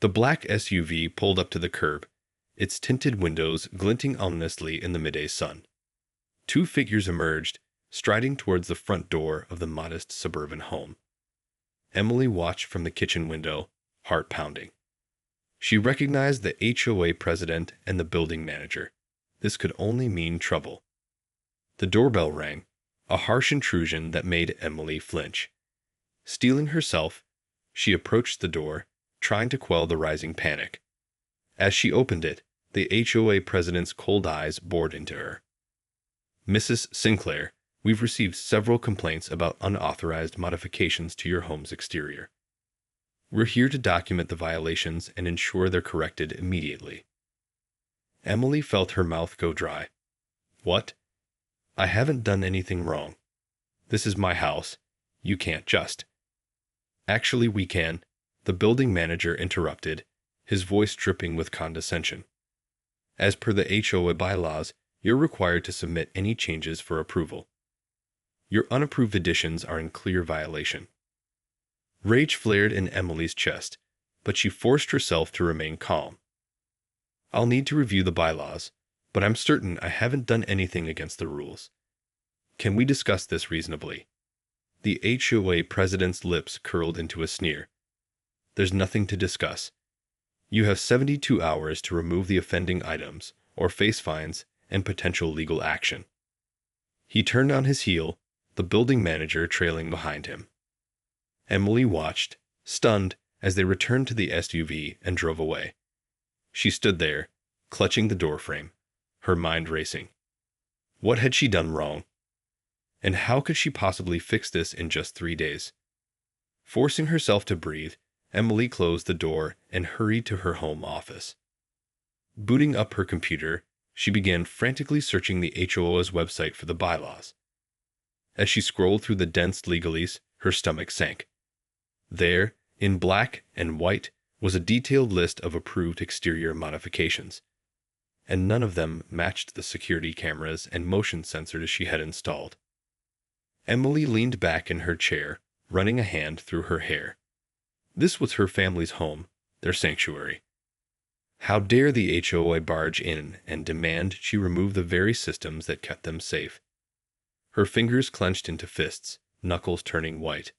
The black SUV pulled up to the curb, its tinted windows glinting ominously in the midday sun. Two figures emerged, striding towards the front door of the modest suburban home. Emily watched from the kitchen window, heart pounding. She recognized the HOA president and the building manager. This could only mean trouble. The doorbell rang, a harsh intrusion that made Emily flinch. Steeling herself, she approached the door, trying to quell the rising panic. As she opened it, the HOA president's cold eyes bored into her. "Mrs. Sinclair, we've received several complaints about unauthorized modifications to your home's exterior. We're here to document the violations and ensure they're corrected immediately." Emily felt her mouth go dry. "What? I haven't done anything wrong. This is my house. You can't just—" "Actually, we can," the building manager interrupted, his voice dripping with condescension. "As per the HOA bylaws, you're required to submit any changes for approval. Your unapproved additions are in clear violation." Rage flared in Emily's chest, but she forced herself to remain calm. "I'll need to review the bylaws, but I'm certain I haven't done anything against the rules. Can we discuss this reasonably?" The HOA president's lips curled into a sneer. "There's nothing to discuss. You have 72 hours to remove the offending items, or face fines and potential legal action." He turned on his heel, the building manager trailing behind him. Emily watched, stunned, as they returned to the SUV and drove away. She stood there, clutching the doorframe, her mind racing. What had she done wrong? And how could she possibly fix this in just 3 days? Forcing herself to breathe, Emily closed the door and hurried to her home office. Booting up her computer, she began frantically searching the HOA's website for the bylaws. As she scrolled through the dense legalese, her stomach sank. There, in black and white, was a detailed list of approved exterior modifications, and none of them matched the security cameras and motion sensors she had installed. Emily leaned back in her chair, running a hand through her hair. This was her family's home, their sanctuary. How dare the HOA barge in and demand she remove the very systems that kept them safe? Her fingers clenched into fists, knuckles turning white.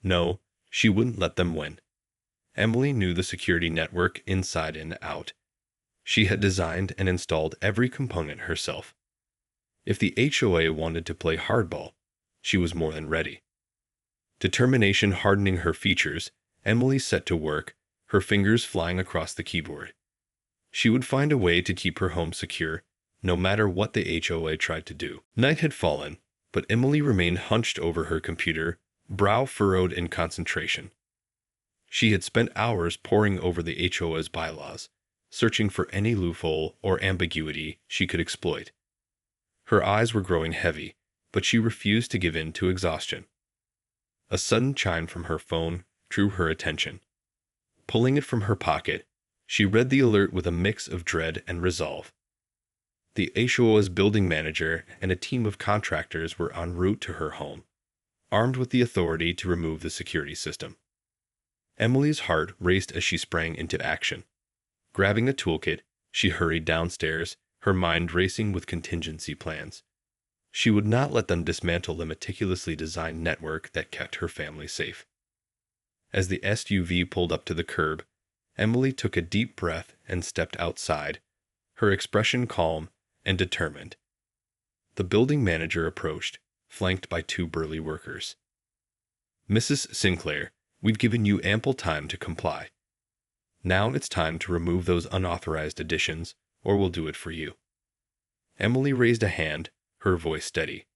No, she wouldn't let them win. Emily knew the security network inside and out. She had designed and installed every component herself. If the HOA wanted to play hardball, she was more than ready. Determination hardening her features, Emily set to work, her fingers flying across the keyboard. She would find a way to keep her home secure, no matter what the HOA tried to do. Night had fallen, but Emily remained hunched over her computer, brow furrowed in concentration. She had spent hours poring over the HOA's bylaws, searching for any loophole or ambiguity she could exploit. Her eyes were growing heavy, but she refused to give in to exhaustion. A sudden chime from her phone drew her attention. Pulling it from her pocket, she read the alert with a mix of dread and resolve. The HOA's building manager and a team of contractors were en route to her home, armed with the authority to remove the security system. Emily's heart raced as she sprang into action. Grabbing a toolkit, she hurried downstairs, her mind racing with contingency plans. She would not let them dismantle the meticulously designed network that kept her family safe. As the SUV pulled up to the curb, Emily took a deep breath and stepped outside, her expression calm and determined. The building manager approached, flanked by 2 burly workers. "Mrs. Sinclair, we've given you ample time to comply. Now it's time to remove those unauthorized additions, or we'll do it for you." Emily raised a hand, her voice steady.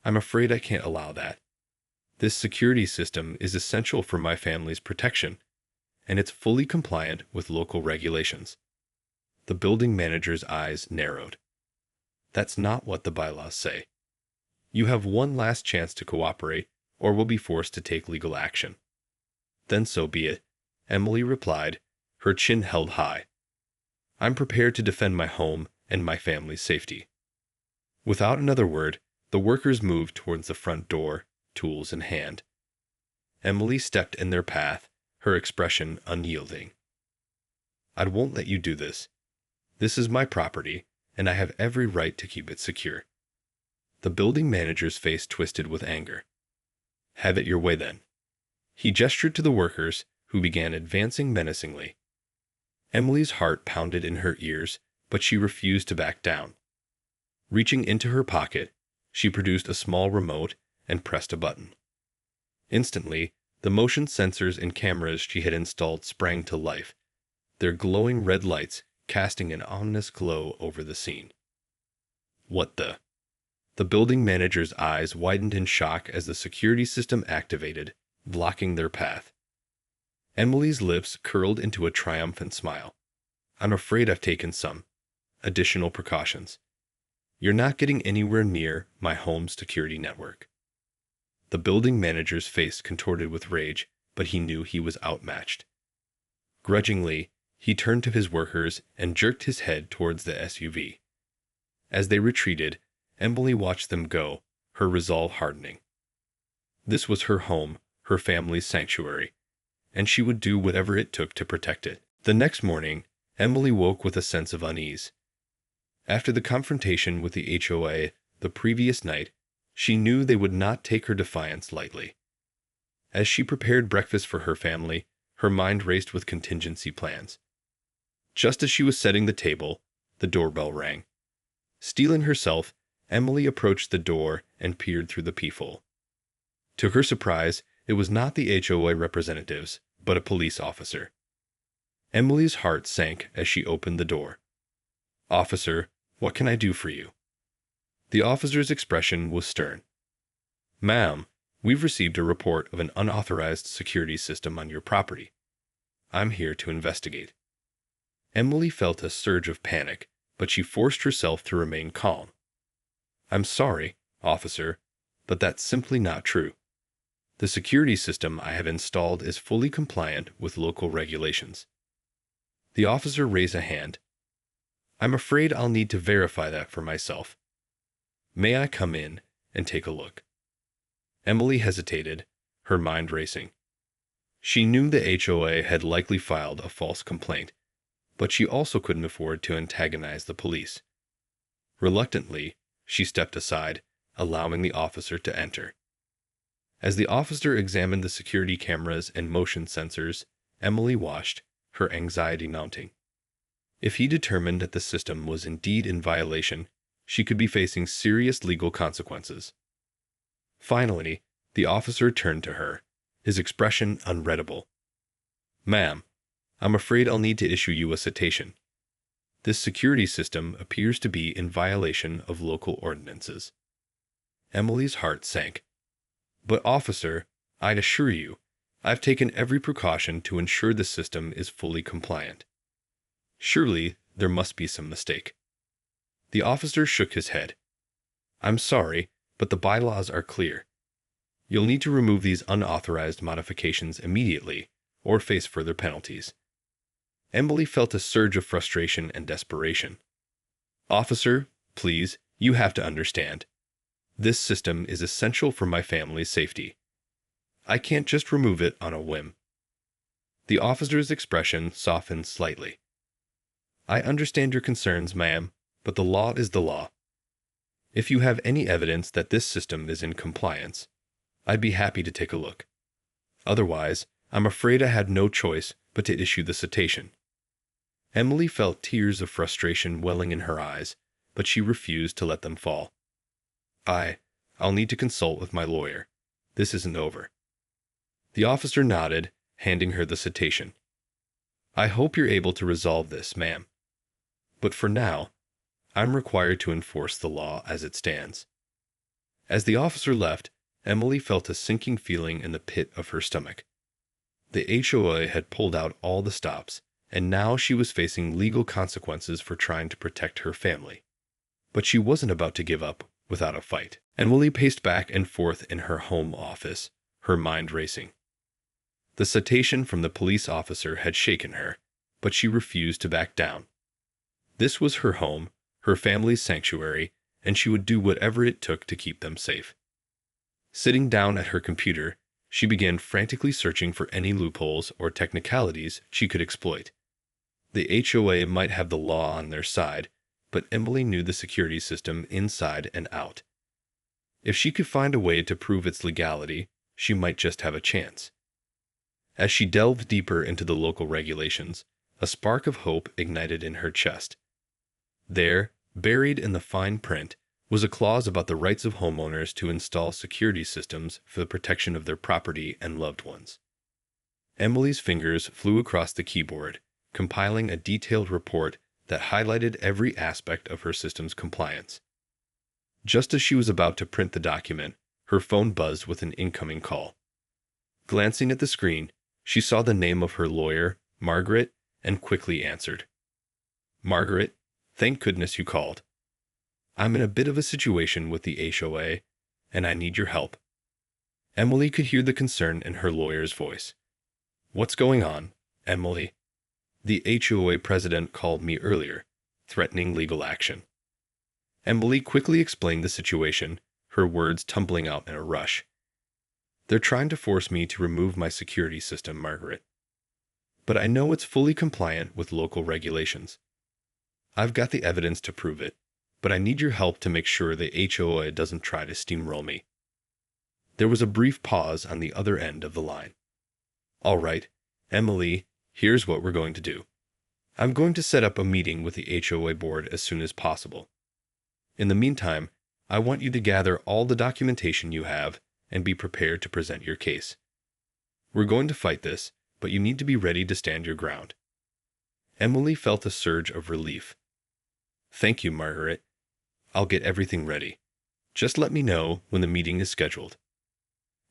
"I'm afraid I can't allow that. This security system is essential for my family's protection, and it's fully compliant with local regulations." The building manager's eyes narrowed. "That's not what the bylaws say. You have one last chance to cooperate, or will be forced to take legal action." "Then so be it," Emily replied, her chin held high. "I'm prepared to defend my home and my family's safety." Without another word, the workers moved towards the front door, tools in hand. Emily stepped in their path, her expression unyielding. "I won't let you do this. This is my property, and I have every right to keep it secure." The building manager's face twisted with anger. "Have it your way then." He gestured to the workers, who began advancing menacingly. Emily's heart pounded in her ears, but she refused to back down. Reaching into her pocket, she produced a small remote and pressed a button. Instantly, the motion sensors and cameras she had installed sprang to life, their glowing red lights casting an ominous glow over the scene. "What the?" The building manager's eyes widened in shock as the security system activated, blocking their path. Emily's lips curled into a triumphant smile. "I'm afraid I've taken some additional precautions. You're not getting anywhere near my home's security network." The building manager's face contorted with rage, but he knew he was outmatched. Grudgingly, he turned to his workers and jerked his head towards the SUV. As they retreated, Emily watched them go, her resolve hardening. This was her home, her family's sanctuary, and she would do whatever it took to protect it. The next morning, Emily woke with a sense of unease. After the confrontation with the HOA the previous night, she knew they would not take her defiance lightly. As she prepared breakfast for her family, her mind raced with contingency plans. Just as she was setting the table, the doorbell rang. Steeling herself, Emily approached the door and peered through the peephole. To her surprise, it was not the HOA representatives, but a police officer. Emily's heart sank as she opened the door. "Officer, what can I do for you?" The officer's expression was stern. "Ma'am, we've received a report of an unauthorized security system on your property. I'm here to investigate." Emily felt a surge of panic, but she forced herself to remain calm. "I'm sorry, officer, but that's simply not true. The security system I have installed is fully compliant with local regulations." The officer raised a hand. "I'm afraid I'll need to verify that for myself. May I come in and take a look?" Emily hesitated, her mind racing. She knew the HOA had likely filed a false complaint, but she also couldn't afford to antagonize the police. Reluctantly, she stepped aside, allowing the officer to enter. As the officer examined the security cameras and motion sensors, Emily watched, her anxiety mounting. If he determined that the system was indeed in violation, she could be facing serious legal consequences. Finally, the officer turned to her, his expression unreadable. "Ma'am, I'm afraid I'll need to issue you a citation. This security system appears to be in violation of local ordinances." Emily's heart sank. "But officer, I'd assure you, I've taken every precaution to ensure the system is fully compliant. Surely there must be some mistake." The officer shook his head. "I'm sorry, but the bylaws are clear. You'll need to remove these unauthorized modifications immediately, or face further penalties." Emily felt a surge of frustration and desperation. "Officer, please, you have to understand. This system is essential for my family's safety. I can't just remove it on a whim." The officer's expression softened slightly. "I understand your concerns, ma'am, but the law is the law. If you have any evidence that this system is in compliance, I'd be happy to take a look. Otherwise, I'm afraid I had no choice but to issue the citation." Emily felt tears of frustration welling in her eyes, but she refused to let them fall. I'll need to consult with my lawyer. This isn't over." The officer nodded, handing her the citation. "I hope you're able to resolve this, ma'am. But for now, I'm required to enforce the law as it stands." As the officer left, Emily felt a sinking feeling in the pit of her stomach. The HOA had pulled out all the stops, and now she was facing legal consequences for trying to protect her family. But she wasn't about to give up without a fight. Emily paced back and forth in her home office, her mind racing. The citation from the police officer had shaken her, but she refused to back down. This was her home, her family's sanctuary, and she would do whatever it took to keep them safe. Sitting down at her computer, She began frantically searching for any loopholes or technicalities she could exploit. The HOA might have the law on their side, but Emily knew the security system inside and out. If she could find a way to prove its legality, she might just have a chance. As she delved deeper into the local regulations, a spark of hope ignited in her chest. There, buried in the fine print, was a clause about the rights of homeowners to install security systems for the protection of their property and loved ones. Emily's fingers flew across the keyboard, compiling a detailed report that highlighted every aspect of her system's compliance. Just as she was about to print the document, her phone buzzed with an incoming call. Glancing at the screen, she saw the name of her lawyer, Margaret, and quickly answered. "Margaret, thank goodness you called. I'm in a bit of a situation with the HOA, and I need your help." Emily could hear the concern in her lawyer's voice. "What's going on, Emily?" "The HOA president called me earlier, threatening legal action." Emily quickly explained the situation, her words tumbling out in a rush. "They're trying to force me to remove my security system, Margaret. But I know it's fully compliant with local regulations. I've got the evidence to prove it, but I need your help to make sure the HOA doesn't try to steamroll me." There was a brief pause on the other end of the line. "All right, Emily, here's what we're going to do. I'm going to set up a meeting with the HOA board as soon as possible. In the meantime, I want you to gather all the documentation you have and be prepared to present your case. We're going to fight this, but you need to be ready to stand your ground." Emily felt a surge of relief. "Thank you, Margaret. I'll get everything ready. Just let me know when the meeting is scheduled."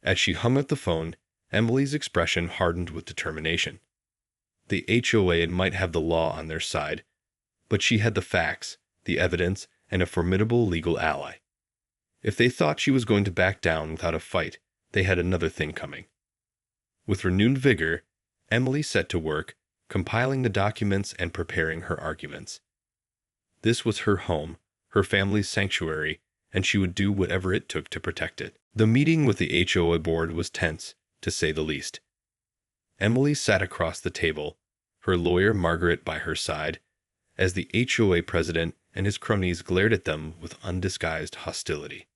As she hung up the phone, Emily's expression hardened with determination. The HOA might have the law on their side, but she had the facts, the evidence, and a formidable legal ally. If they thought she was going to back down without a fight, they had another thing coming. With renewed vigor, Emily set to work, compiling the documents and preparing her arguments. This was her home, her family's sanctuary, and she would do whatever it took to protect it. The meeting with the HOA board was tense, to say the least. Emily sat across the table, her lawyer Margaret by her side, as the HOA president and his cronies glared at them with undisguised hostility.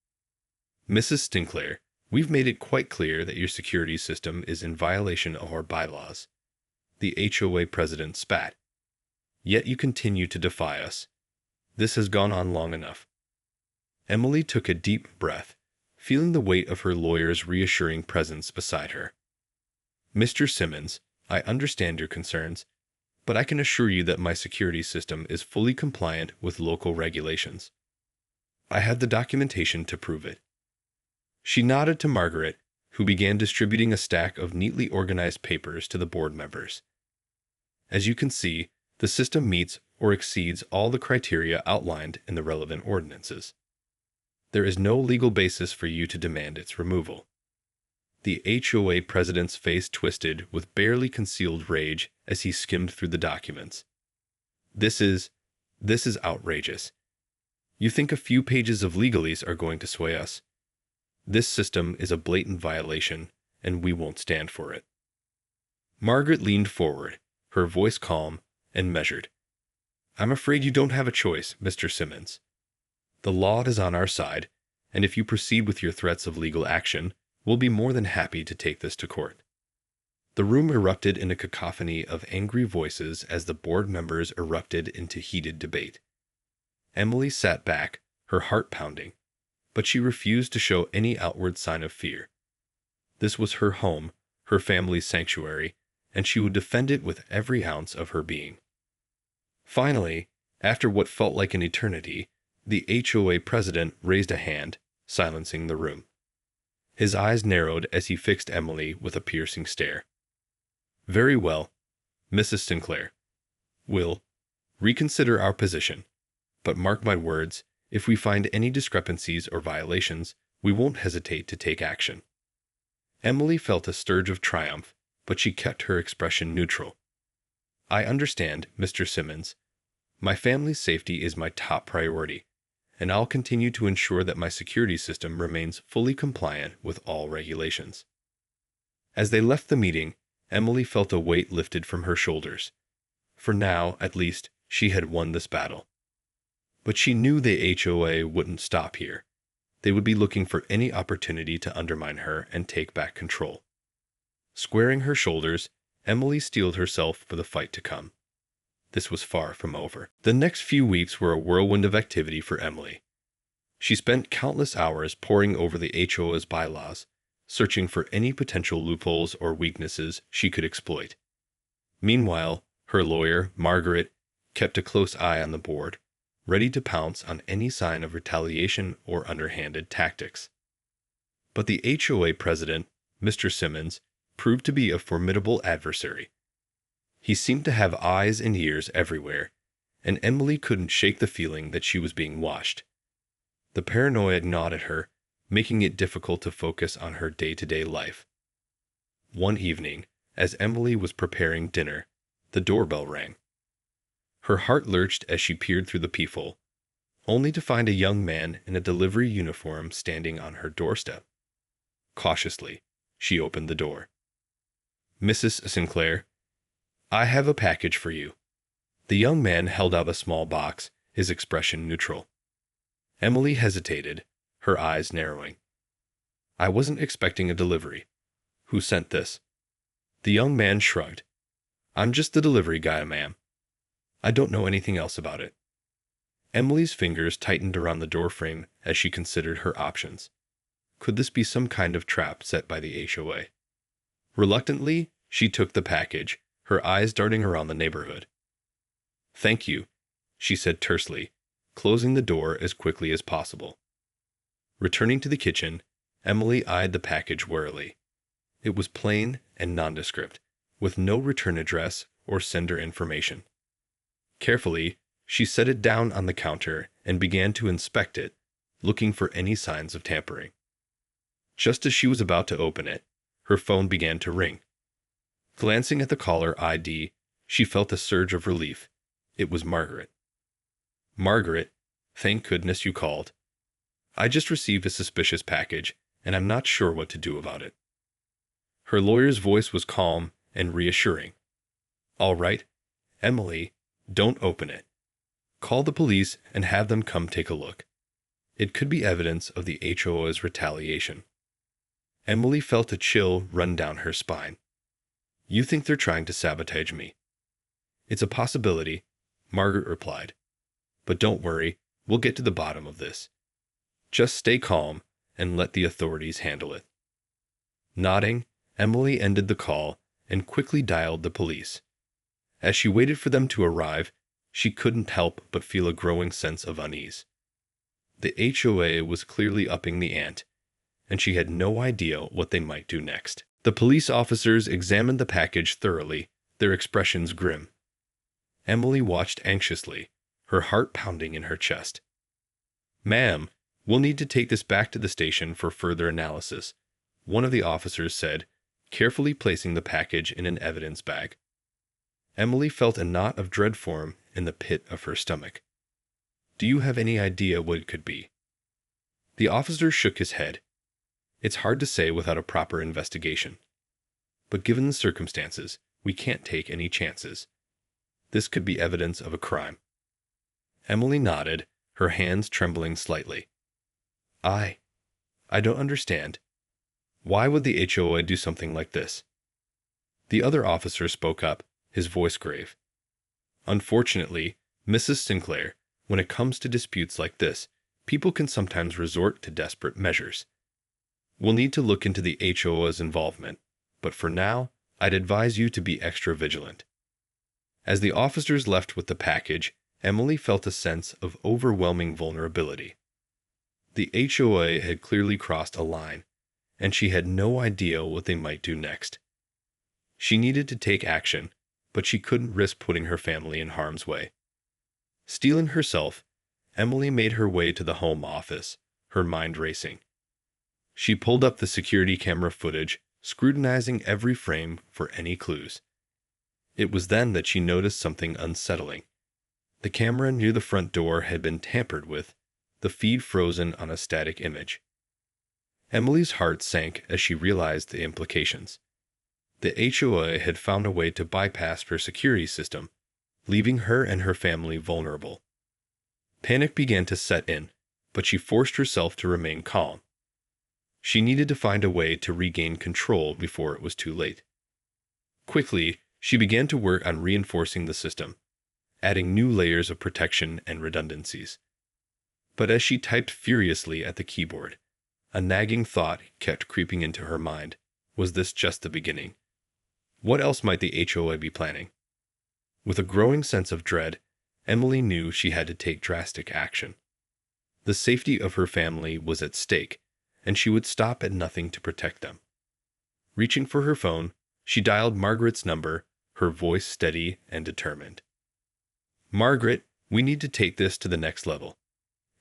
"Mrs. Stinclair, we've made it quite clear that your security system is in violation of our bylaws." The HOA president spat. "Yet you continue to defy us. This has gone on long enough." Emily took a deep breath, feeling the weight of her lawyer's reassuring presence beside her. "Mr. Simmons, I understand your concerns, but I can assure you that my security system is fully compliant with local regulations. I have the documentation to prove it." She nodded to Margaret, who began distributing a stack of neatly organized papers to the board members. "As you can see, the system meets or exceeds all the criteria outlined in the relevant ordinances. There is no legal basis for you to demand its removal." The HOA president's face twisted with barely concealed rage as he skimmed through the documents. This is outrageous. You think a few pages of legalese are going to sway us? This system is a blatant violation, and we won't stand for it." Margaret leaned forward, her voice calm and measured. "I'm afraid you don't have a choice, Mr. Simmons. The law is on our side, and if you proceed with your threats of legal action, we'll be more than happy to take this to court." The room erupted in a cacophony of angry voices as the board members erupted into heated debate. Emily sat back, her heart pounding, but she refused to show any outward sign of fear. This was her home, her family's sanctuary, and she would defend it with every ounce of her being. Finally, after what felt like an eternity, the HOA president raised a hand, silencing the room. His eyes narrowed as he fixed Emily with a piercing stare. "Very well, Mrs. Sinclair. We'll reconsider our position, but mark my words, if we find any discrepancies or violations, we won't hesitate to take action." Emily felt a surge of triumph, but she kept her expression neutral. "I understand, Mr. Simmons. My family's safety is my top priority, and I'll continue to ensure that my security system remains fully compliant with all regulations." As they left the meeting, Emily felt a weight lifted from her shoulders. For now, at least, she had won this battle. But she knew the HOA wouldn't stop here. They would be looking for any opportunity to undermine her and take back control. Squaring her shoulders, Emily steeled herself for the fight to come. This was far from over. The next few weeks were a whirlwind of activity for Emily. She spent countless hours poring over the HOA's bylaws, searching for any potential loopholes or weaknesses she could exploit. Meanwhile, her lawyer, Margaret, kept a close eye on the board, ready to pounce on any sign of retaliation or underhanded tactics. But the HOA president, Mr. Simmons, proved to be a formidable adversary. He seemed to have eyes and ears everywhere, and Emily couldn't shake the feeling that she was being watched. The paranoia gnawed at her, making it difficult to focus on her day-to-day life. One evening, as Emily was preparing dinner, the doorbell rang. Her heart lurched as she peered through the peephole, only to find a young man in a delivery uniform standing on her doorstep. Cautiously, she opened the door. "Mrs. Sinclair, I have a package for you." The young man held out a small box, his expression neutral. Emily hesitated, her eyes narrowing. "I wasn't expecting a delivery. Who sent this?" The young man shrugged. "I'm just the delivery guy, ma'am. I don't know anything else about it." Emily's fingers tightened around the doorframe as she considered her options. Could this be some kind of trap set by the HOA? Reluctantly, she took the package, her eyes darting around the neighborhood. "Thank you," she said tersely, closing the door as quickly as possible. Returning to the kitchen, Emily eyed the package warily. It was plain and nondescript, with no return address or sender information. Carefully, she set it down on the counter and began to inspect it, looking for any signs of tampering. Just as she was about to open it, her phone began to ring. Glancing at the caller ID, she felt a surge of relief. It was Margaret. "Margaret, thank goodness you called. I just received a suspicious package, and I'm not sure what to do about it." Her lawyer's voice was calm and reassuring. "All right, Emily, don't open it. Call the police and have them come take a look. It could be evidence of the HOA's retaliation." Emily felt a chill run down her spine. "You think they're trying to sabotage me?" "It's a possibility," Margaret replied. "But don't worry, we'll get to the bottom of this. Just stay calm and let the authorities handle it." Nodding, Emily ended the call and quickly dialed the police. As she waited for them to arrive, she couldn't help but feel a growing sense of unease. The HOA was clearly upping the ante, and she had no idea what they might do next. The police officers examined the package thoroughly, their expressions grim. Emily watched anxiously, her heart pounding in her chest. "Ma'am, we'll need to take this back to the station for further analysis," one of the officers said, carefully placing the package in an evidence bag. Emily felt a knot of dread form in the pit of her stomach. "Do you have any idea what it could be?" The officer shook his head. "It's hard to say without a proper investigation. But given the circumstances, we can't take any chances. This could be evidence of a crime." Emily nodded, her hands trembling slightly. I don't understand. Why would the HOA do something like this?" The other officer spoke up, his voice grave. "Unfortunately, Mrs. Sinclair, when it comes to disputes like this, people can sometimes resort to desperate measures. We'll need to look into the HOA's involvement, but for now, I'd advise you to be extra vigilant." As the officers left with the package, Emily felt a sense of overwhelming vulnerability. The HOA had clearly crossed a line, and she had no idea what they might do next. She needed to take action, but she couldn't risk putting her family in harm's way. Steeling herself, Emily made her way to the home office, her mind racing. She pulled up the security camera footage, scrutinizing every frame for any clues. It was then that she noticed something unsettling. The camera near the front door had been tampered with, the feed frozen on a static image. Emily's heart sank as she realized the implications. The HOA had found a way to bypass her security system, leaving her and her family vulnerable. Panic began to set in, but she forced herself to remain calm. She needed to find a way to regain control before it was too late. Quickly, she began to work on reinforcing the system, adding new layers of protection and redundancies. But as she typed furiously at the keyboard, a nagging thought kept creeping into her mind. Was this just the beginning? What else might the HOA be planning? With a growing sense of dread, Emily knew she had to take drastic action. The safety of her family was at stake, and she would stop at nothing to protect them. Reaching for her phone, she dialed Margaret's number, her voice steady and determined. "Margaret, we need to take this to the next level.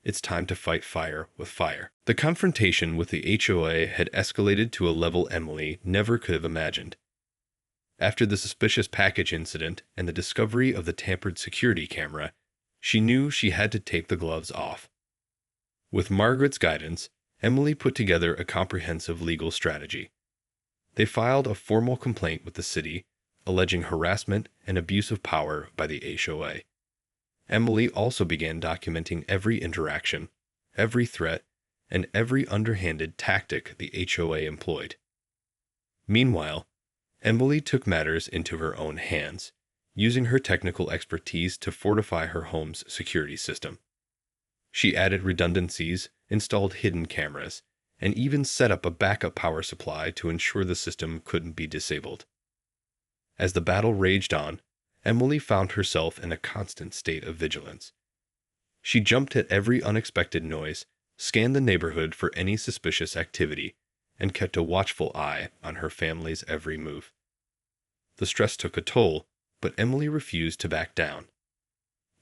It's time to fight fire with fire." The confrontation with the HOA had escalated to a level Emily never could have imagined. After the suspicious package incident and the discovery of the tampered security camera, she knew she had to take the gloves off. With Margaret's guidance, Emily put together a comprehensive legal strategy. They filed a formal complaint with the city, alleging harassment and abuse of power by the HOA. Emily also began documenting every interaction, every threat, and every underhanded tactic the HOA employed. Meanwhile, Emily took matters into her own hands, using her technical expertise to fortify her home's security system. She added redundancies, installed hidden cameras, and even set up a backup power supply to ensure the system couldn't be disabled. As the battle raged on, Emily found herself in a constant state of vigilance. She jumped at every unexpected noise, scanned the neighborhood for any suspicious activity, and kept a watchful eye on her family's every move. The stress took a toll, but Emily refused to back down.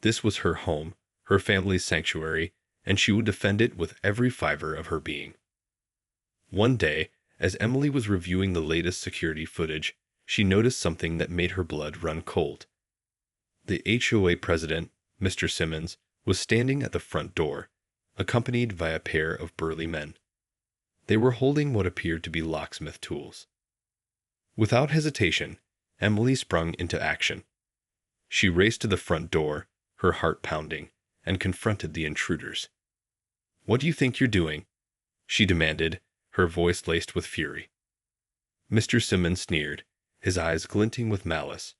This was her home, her family's sanctuary, and she would defend it with every fiber of her being. One day, as Emily was reviewing the latest security footage, she noticed something that made her blood run cold. The HOA president, Mr. Simmons, was standing at the front door, accompanied by a pair of burly men. They were holding what appeared to be locksmith tools. Without hesitation, Emily sprung into action. She raced to the front door, her heart pounding, and confronted the intruders. "What do you think you're doing?" she demanded, her voice laced with fury. Mr. Simmons sneered, his eyes glinting with malice.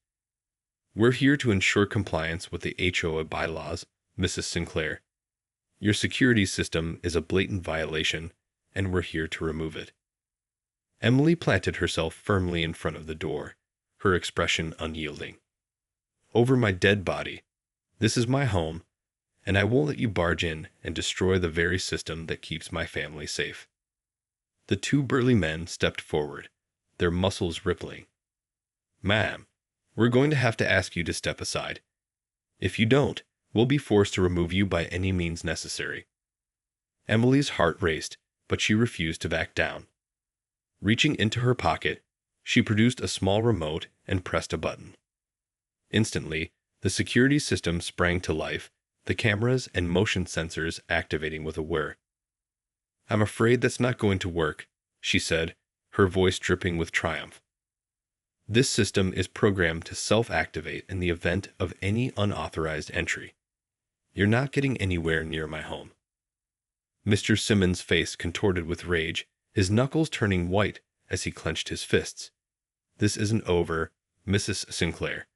"We're here to ensure compliance with the HOA bylaws, Mrs. Sinclair. Your security system is a blatant violation, and we're here to remove it." Emily planted herself firmly in front of the door, her expression unyielding. "Over my dead body. This is my home, and I won't let you barge in and destroy the very system that keeps my family safe." The two burly men stepped forward, their muscles rippling. "Ma'am, we're going to have to ask you to step aside. If you don't, we'll be forced to remove you by any means necessary." Emily's heart raced, but she refused to back down. Reaching into her pocket, she produced a small remote and pressed a button. Instantly, the security system sprang to life, the cameras and motion sensors activating with a whir. "I'm afraid that's not going to work," she said, her voice dripping with triumph. "This system is programmed to self-activate in the event of any unauthorized entry. You're not getting anywhere near my home." Mr. Simmons' face contorted with rage, his knuckles turning white as he clenched his fists. "This isn't over, Mrs. Sinclair.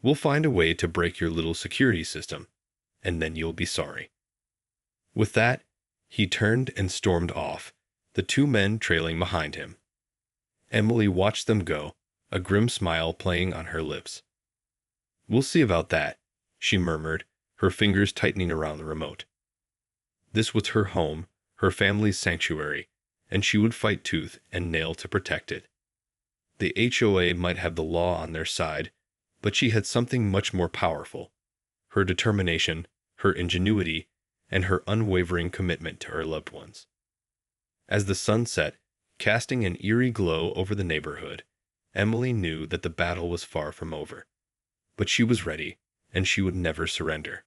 We'll find a way to break your little security system, and then you'll be sorry." With that, he turned and stormed off, the two men trailing behind him. Emily watched them go, a grim smile playing on her lips. "We'll see about that," she murmured, her fingers tightening around the remote. This was her home, her family's sanctuary, and she would fight tooth and nail to protect it. The HOA might have the law on their side, but she had something much more powerful: her determination, her ingenuity, and her unwavering commitment to her loved ones. As the sun set, casting an eerie glow over the neighborhood, Emily knew that the battle was far from over. But she was ready, and she would never surrender.